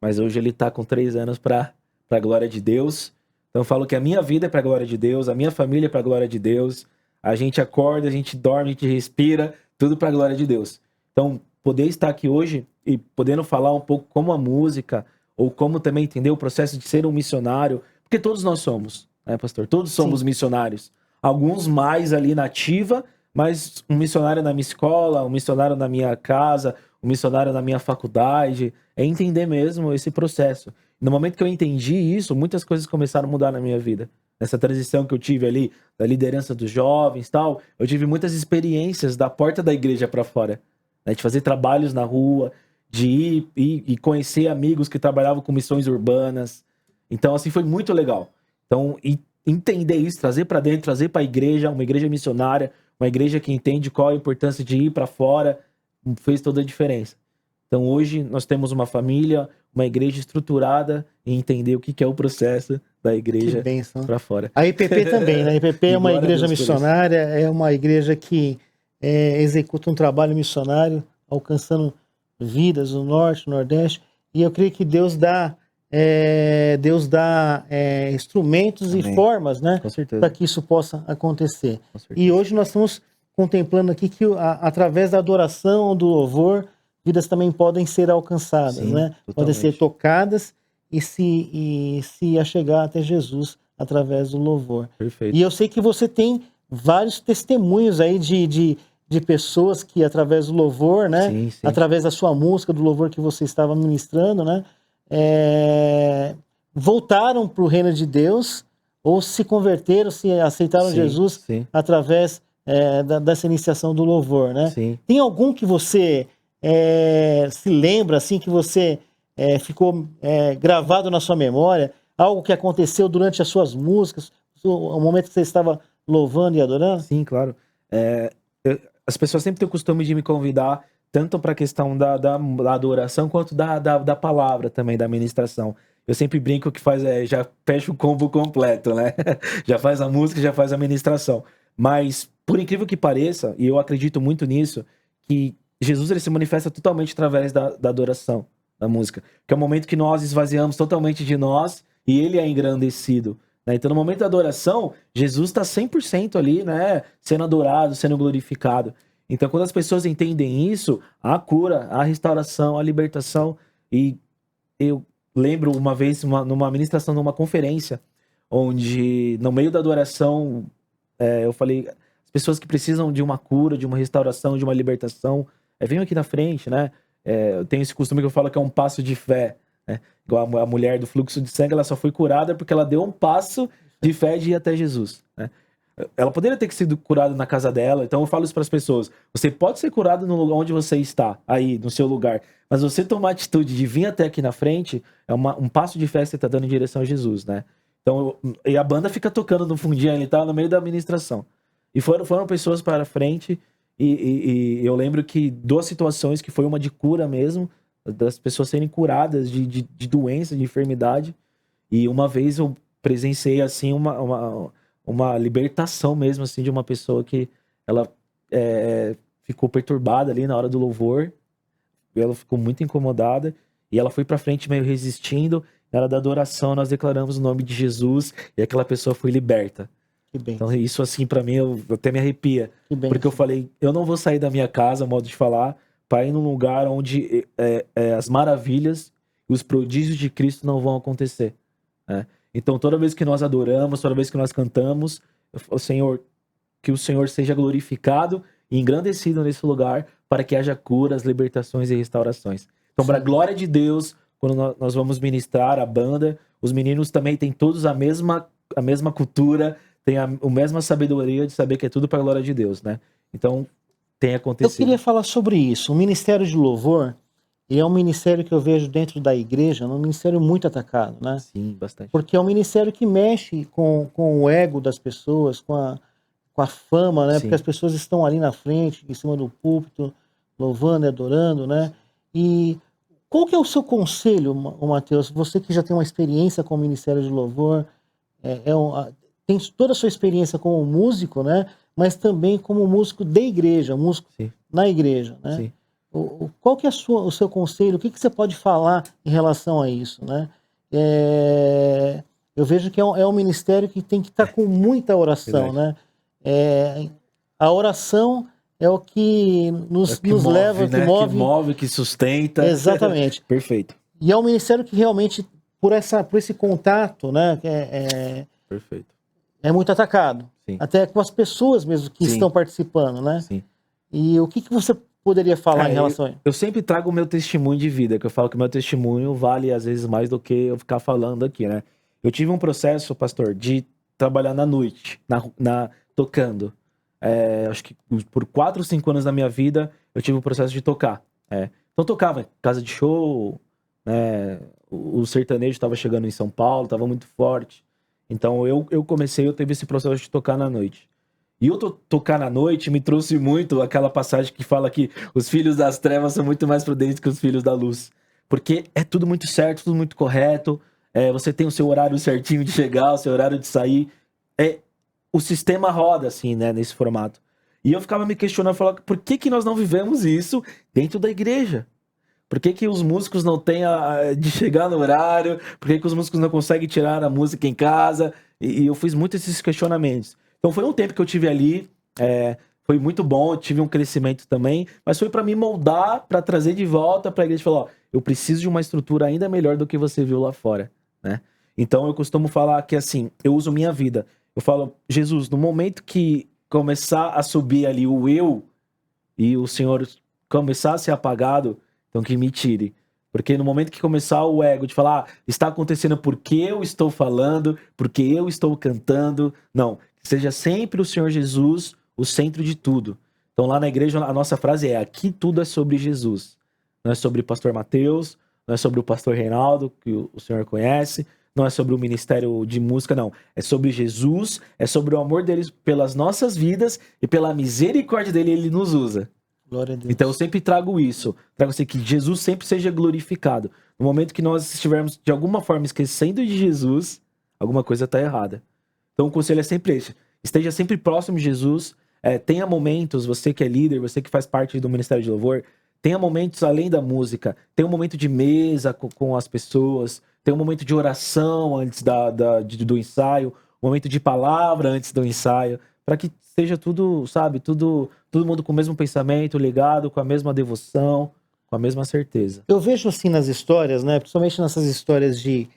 mas hoje ele está com 3 anos para a glória de Deus. Então eu falo que a minha vida é para a glória de Deus, a minha família é para a glória de Deus. A gente acorda, a gente dorme, a gente respira, tudo para a glória de Deus. Então, poder estar aqui hoje e podendo falar um pouco como a música, ou como também entender o processo de ser um missionário, porque todos nós somos, né, pastor? Todos somos missionários. Alguns mais ali na ativa, mas um missionário na minha escola, um missionário na minha casa, um missionário na minha faculdade. É entender mesmo esse processo. No momento que eu entendi isso, muitas coisas começaram a mudar na minha vida. Nessa transição que eu tive ali, da liderança dos jovens e tal, eu tive muitas experiências da porta da igreja para fora, né? De fazer trabalhos na rua, de ir e conhecer amigos que trabalhavam com missões urbanas. Então, assim, foi muito legal. Então, entender isso, trazer para dentro, trazer para a igreja, uma igreja missionária, uma igreja que entende qual a importância de ir para fora, fez toda a diferença. Então, hoje, nós temos uma família, uma igreja estruturada e entender o que é o processo da igreja para fora. A IPP também, né? A IPP é uma igreja missionária, é uma igreja que executa um trabalho missionário, alcançando vidas no norte, no nordeste, e eu creio que Deus dá instrumentos e formas, né, para que isso possa acontecer. E hoje nós estamos contemplando aqui que através da adoração, do louvor, vidas também podem ser alcançadas, né? Podem ser tocadas e se achegar até Jesus através do louvor. Perfeito. E eu sei que você tem vários testemunhos aí de pessoas que através do louvor, né? Sim. Através da sua música, do louvor que você estava ministrando, né? Voltaram para o reino de Deus ou se converteram, se aceitaram Jesus através dessa iniciação do louvor, né? Sim. Tem algum que você se lembra, assim, que você ficou gravado na sua memória? Algo que aconteceu durante as suas músicas, o momento que você estava louvando e adorando? Sim, claro. As pessoas sempre têm o costume de me convidar tanto para a questão da adoração quanto da palavra também, da ministração. Eu sempre brinco que já fecha o combo completo, né? Já faz a música, já faz a ministração. Mas, por incrível que pareça, e eu acredito muito nisso, que Jesus ele se manifesta totalmente através da adoração, da música. Que é o momento que nós esvaziamos totalmente de nós e ele é engrandecido. Né? Então, no momento da adoração, Jesus está 100% ali, né? Sendo adorado, sendo glorificado. Então, quando as pessoas entendem isso, a cura, a restauração, a libertação. E eu lembro uma vez, numa ministração, numa conferência, onde no meio da adoração, eu falei, as pessoas que precisam de uma cura, de uma restauração, de uma libertação, venham aqui na frente, né? Eu tenho esse costume que eu falo que é um passo de fé, né? Igual a mulher do fluxo de sangue, ela só foi curada porque ela deu um passo de fé de ir até Jesus, né? Ela poderia ter sido curada na casa dela, então eu falo isso para as pessoas. Você pode ser curado no lugar onde você está, aí, no seu lugar. Mas você tomar a atitude de vir até aqui na frente, é um passo de fé que você está dando em direção a Jesus, né? Então, e a banda fica tocando no fundinho, ele tá no meio da administração. E foram pessoas para frente, e eu lembro que 2 situações que foi uma de cura mesmo, das pessoas serem curadas de doença, de enfermidade. E uma vez eu presenciei, assim, uma libertação mesmo, assim, de uma pessoa que ela ficou perturbada ali na hora do louvor. Ela ficou muito incomodada e ela foi pra frente meio resistindo. Na hora da adoração, nós declaramos o nome de Jesus e aquela pessoa foi liberta. Que bem. Então isso, assim, pra mim, eu até me arrepia. Porque eu falei, eu não vou sair da minha casa, modo de falar, para ir num lugar onde as maravilhas e os prodígios de Cristo não vão acontecer, né? Então, toda vez que nós adoramos, toda vez que nós cantamos, que o Senhor seja glorificado e engrandecido nesse lugar para que haja curas, libertações e restaurações. Então, para a glória de Deus, quando nós vamos ministrar a banda, os meninos também têm todos a mesma cultura, têm a mesma sabedoria de saber que é tudo para a glória de Deus, né? Então, tem acontecido. Eu queria falar sobre isso. O Ministério de Louvor, é um ministério que eu vejo dentro da igreja, um ministério muito atacado, né? Sim, bastante. Porque é um ministério que mexe com o ego das pessoas, com a fama, né? Sim. Porque as pessoas estão ali na frente, em cima do púlpito, louvando e adorando, né? E qual que é o seu conselho, Mateus? Você que já tem uma experiência com o Ministério de Louvor, tem toda a sua experiência como músico, né? Mas também como músico de igreja, músico na igreja, né? Sim. qual que é o seu conselho? O que você pode falar em relação a isso, né? Eu vejo que é um ministério que tem que estar com muita oração, né? A oração é o que nos move, leva, né? que move, que sustenta. Exatamente. Perfeito. E é um ministério que realmente, por esse contato, né? Perfeito. É muito atacado. Sim. Até com as pessoas mesmo que estão participando, né? Sim. E o que você poderia falar em relação a isso? Eu sempre trago o meu testemunho de vida, que eu falo que o meu testemunho vale às vezes mais do que eu ficar falando aqui, né? Eu tive um processo, pastor, de trabalhar na noite, tocando. Acho que por 4 ou 5 anos da minha vida, eu tive o processo de tocar. Então tocava em casa de show, né? O sertanejo estava chegando em São Paulo, estava muito forte. Então eu teve esse processo de tocar na noite. E eu tocar na noite me trouxe muito aquela passagem que fala que os filhos das trevas são muito mais prudentes que os filhos da luz. Porque é tudo muito certo, tudo muito correto. Você tem o seu horário certinho de chegar, o seu horário de sair. O sistema roda assim, né, nesse formato. E eu ficava me questionando, falando, por que nós não vivemos isso dentro da igreja? Por que os músicos não têm de chegar no horário? Por que os músicos não conseguem tirar a música em casa? E eu fiz muito esses questionamentos. Então foi um tempo que eu tive ali, foi muito bom, eu tive um crescimento também, mas foi para me moldar, para trazer de volta para a igreja e falar, eu preciso de uma estrutura ainda melhor do que você viu lá fora, né? Então eu costumo falar que assim, eu uso minha vida. Eu falo, Jesus, no momento que começar a subir ali o eu e o Senhor começar a ser apagado, então que me tire. Porque no momento que começar o ego de falar, está acontecendo porque eu estou falando, porque eu estou cantando, não. Seja sempre o Senhor Jesus o centro de tudo. Então lá na igreja a nossa frase é, aqui tudo é sobre Jesus. Não é sobre o pastor Mateus, não é sobre o pastor Reinaldo, que o senhor conhece, não é sobre o ministério de música, não. É sobre Jesus, é sobre o amor dele pelas nossas vidas e pela misericórdia dele, ele nos usa. Glória a Deus. Então eu sempre trago isso. Trago assim, que Jesus sempre seja glorificado. No momento que nós estivermos de alguma forma esquecendo de Jesus, alguma coisa está errada. Então o conselho é sempre esse. Esteja sempre próximo de Jesus. Tenha momentos, você que é líder, você que faz parte do Ministério de Louvor, tenha momentos além da música. Tenha um momento de mesa com as pessoas. Tenha um momento de oração antes do ensaio. Um momento de palavra antes do ensaio. Para que seja tudo, sabe, todo mundo com o mesmo pensamento, ligado, com a mesma devoção, com a mesma certeza. Eu vejo assim nas histórias, né, principalmente nessas histórias de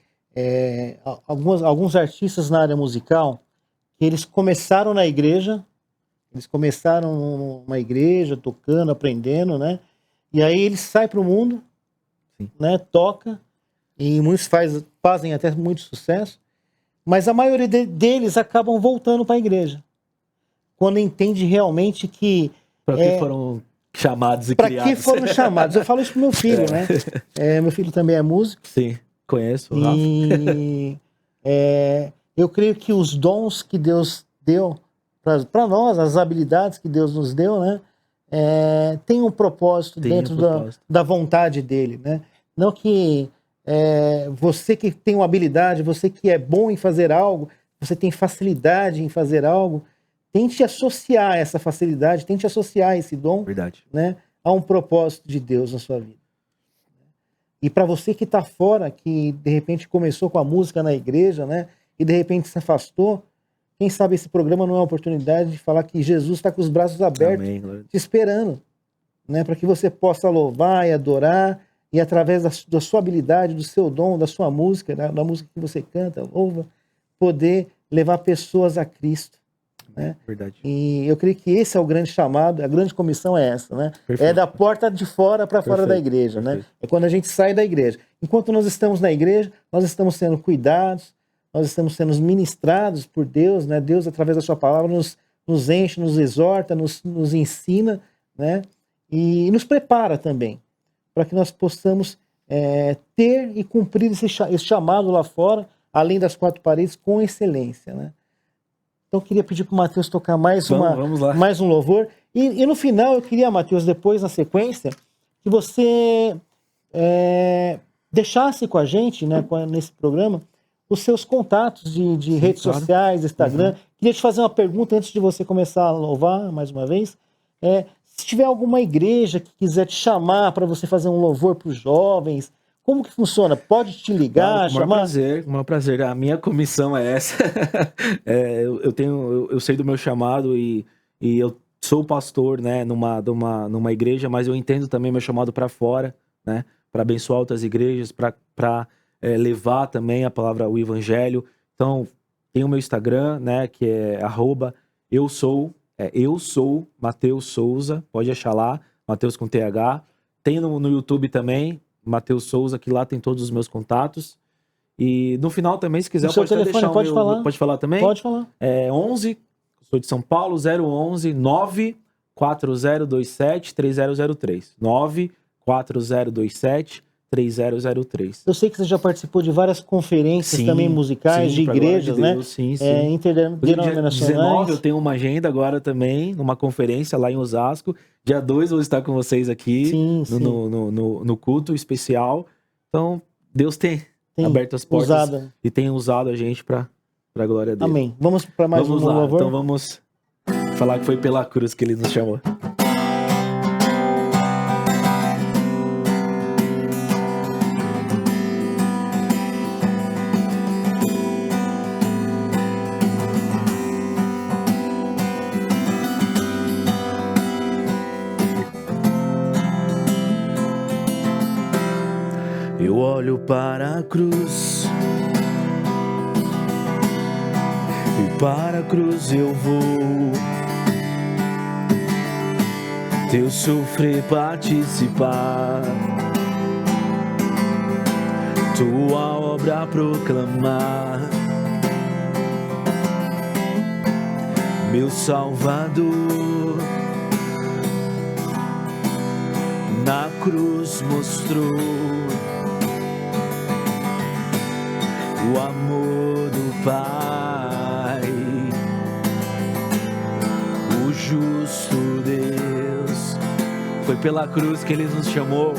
alguns artistas na área musical, que eles começaram na igreja, tocando, aprendendo, né, e aí eles saem para o mundo, né, toca, e muitos fazem até muito sucesso, mas a maioria deles acabam voltando para a igreja. Quando entende realmente que... Para que foram chamados e criados. Para que foram chamados. Eu falo isso pro meu filho, né? Meu filho também é músico. Sim, conheço. E eu creio que os dons que Deus deu para nós, as habilidades que Deus nos deu, né? Tem um propósito dentro da vontade dele, né? Não que você que tem uma habilidade, você que é bom em fazer algo, você tem facilidade em fazer algo, tente associar essa facilidade, tente associar esse dom, né, a um propósito de Deus na sua vida. E para você que está fora, que de repente começou com a música na igreja, né, e de repente se afastou, quem sabe esse programa não é uma oportunidade de falar que Jesus está com os braços abertos, te esperando, né, para que você possa louvar e adorar, e através da sua habilidade, do seu dom, da sua música, da música que você canta, louva, poder levar pessoas a Cristo. Né? Verdade. E eu creio que esse é o grande chamado, a grande comissão é essa, né? Perfeito. É da porta de fora para fora da igreja, né? É quando a gente sai da igreja. Enquanto nós estamos na igreja, nós estamos sendo cuidados, nós estamos sendo ministrados por Deus, né? Deus, através da sua palavra, nos enche, nos exorta, nos ensina, né? E nos prepara também, para que nós possamos ter e cumprir esse chamado lá fora, além das 4 paredes, com excelência, né? Então eu queria pedir para o Mateus tocar mais um louvor. E no final eu queria, Mateus, depois na sequência, que você deixasse com a gente, né, nesse programa, os seus contatos de redes sociais, Instagram. Queria te fazer uma pergunta antes de você começar a louvar mais uma vez. Se tiver alguma igreja que quiser te chamar para você fazer um louvor para os jovens, como que funciona? Pode te ligar, Com o chamar? maior prazer. A minha comissão é essa. Eu sei do meu chamado e eu sou pastor, né, numa igreja, mas eu entendo também meu chamado para fora, né, para abençoar outras igrejas, para levar também a palavra, o evangelho. Então, tem o meu Instagram, né, que é @eu sou Mateus Souza, pode achar lá, Mateus com TH. Tem no YouTube também, Mateus Souza, que lá tem todos os meus contatos. E no final também, se quiser, O seu pode até telefone, deixar pode falar. Pode falar também? Pode falar. É 11, sou de São Paulo, 011 94027 3003. 94027 3003. Eu sei que você já participou de várias conferências Sim, também musicais, sim, de pra glória igrejas, de né? Deus, sim. Dia Dia 19 eu tenho uma agenda agora também, numa conferência lá em Osasco. Dia 2 eu vou estar com vocês aqui Sim, sim. no culto especial. Então, Deus tem aberto as portas e tem usado a gente para a glória dele. Amém. Vamos para mais um louvor? Então vamos falar que foi pela cruz que ele nos chamou. Eu olho para a cruz e para a cruz eu vou, teu sofrer participar, tua obra proclamar, meu Salvador na cruz mostrou o amor do Pai, o justo Deus. Foi pela cruz que Ele nos chamou.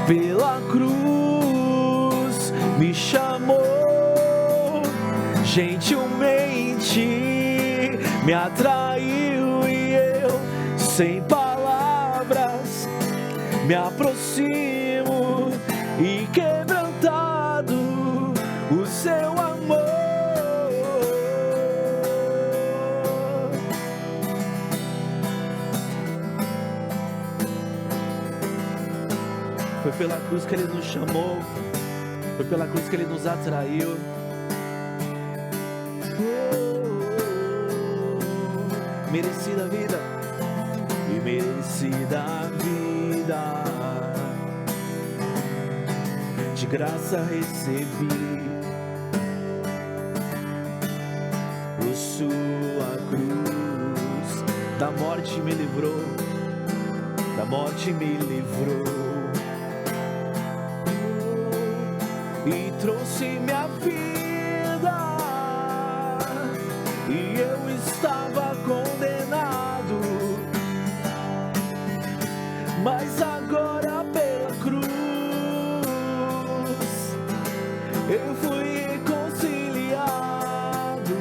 Pela cruz me chamou, gentilmente me atraiu e eu, sem palavras, me aproximo e quebrantado o seu amor. Foi pela cruz que Ele nos chamou, foi pela cruz que Ele nos atraiu. Merecida a vida e merecida a vida, de graça recebi, por sua cruz, da morte me livrou, da morte me livrou, e trouxe minha vida, e eu estava condenado, mas agora pela cruz eu fui reconciliado.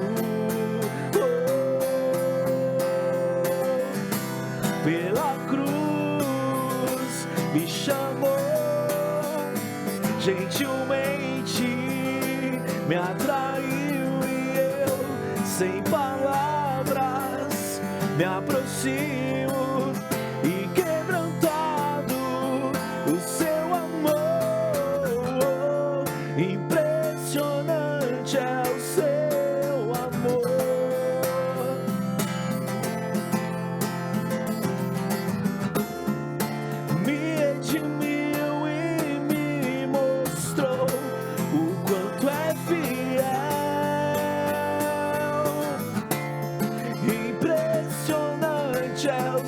Pela cruz me chamou, gentilmente me atraiu e eu, sem palavras, me aproximo e quebrantado o seu amor. Impressionante é o seu amor. Me redimiu e me mostrou o quanto é fiel. Impressionante é o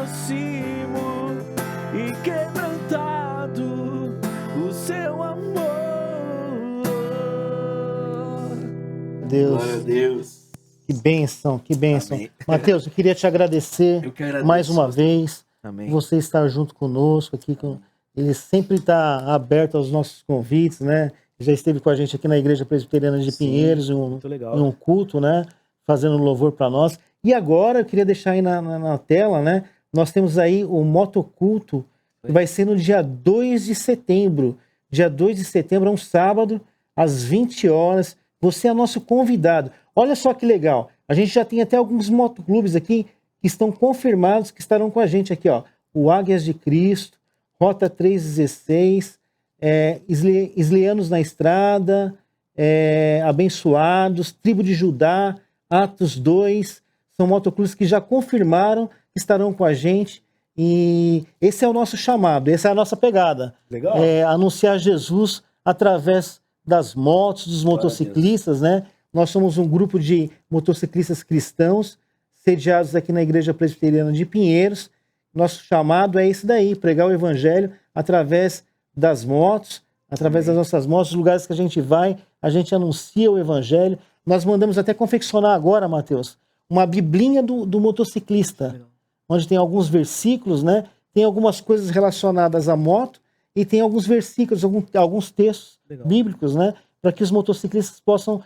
aproximo e quebrantado o seu amor. Deus. Glória a Deus. Que bênção, que bênção. Amém. Mateus, eu queria te agradecer Eu que agradeço. mais uma vez. Amém. Você estar junto conosco aqui. Ele sempre está aberto aos nossos convites, né? Já esteve com a gente aqui na Igreja Presbiteriana de Sim, Pinheiros, em muito legal. um culto, né? Fazendo louvor para nós. E agora, eu queria deixar aí na tela, né? Nós temos aí o motoculto, que vai ser no dia 2 de setembro. Dia 2 de setembro é um sábado, às 20 horas. Você é nosso convidado. Olha só que legal. A gente já tem até alguns motoclubes aqui que estão confirmados que estarão com a gente aqui, ó. O Águias de Cristo, Rota 316, Islianos na Estrada, Abençoados, Tribo de Judá, Atos 2. São motoclubes que já confirmaram que estarão com a gente. E esse é o nosso chamado, essa é a nossa pegada. Legal. Anunciar Jesus através das motos, dos motociclistas, né? Nós somos um grupo de motociclistas cristãos, sediados aqui na Igreja Presbiteriana de Pinheiros. Nosso chamado é esse daí, pregar o Evangelho através das motos, através das nossas motos, os lugares que a gente vai, a gente anuncia o Evangelho. Nós mandamos até confeccionar agora, Mateus, uma biblinha do motociclista, Legal. onde tem alguns versículos, né? Tem algumas coisas relacionadas à moto e tem alguns versículos, alguns textos Legal. bíblicos, né? Para que os motociclistas possam,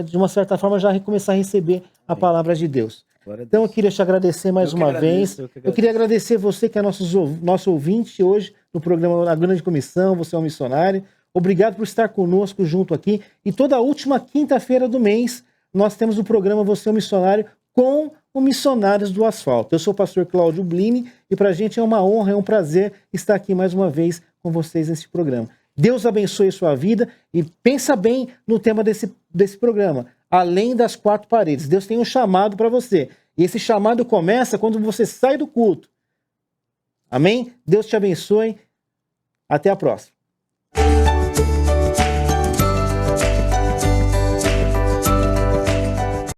de uma certa forma, já começar a receber a palavra de Deus. Glória a Então eu Deus. queria te agradecer mais Eu que uma agradeço, vez. eu que Eu queria agradecer você que é nosso ouvinte hoje no programa A Grande Comissão, você é um missionário. Obrigado por estar conosco junto aqui. E toda a última quinta-feira do mês nós temos o programa Você é um Missionário com o Missionários do Asfalto. Eu sou o pastor Cláudio Blini e para a gente é uma honra, é um prazer estar aqui mais uma vez com vocês nesse programa. Deus abençoe a sua vida e pensa bem no tema desse programa. Além das quatro paredes. Deus tem um chamado para você. E esse chamado começa quando você sai do culto. Amém? Deus te abençoe. Até a próxima.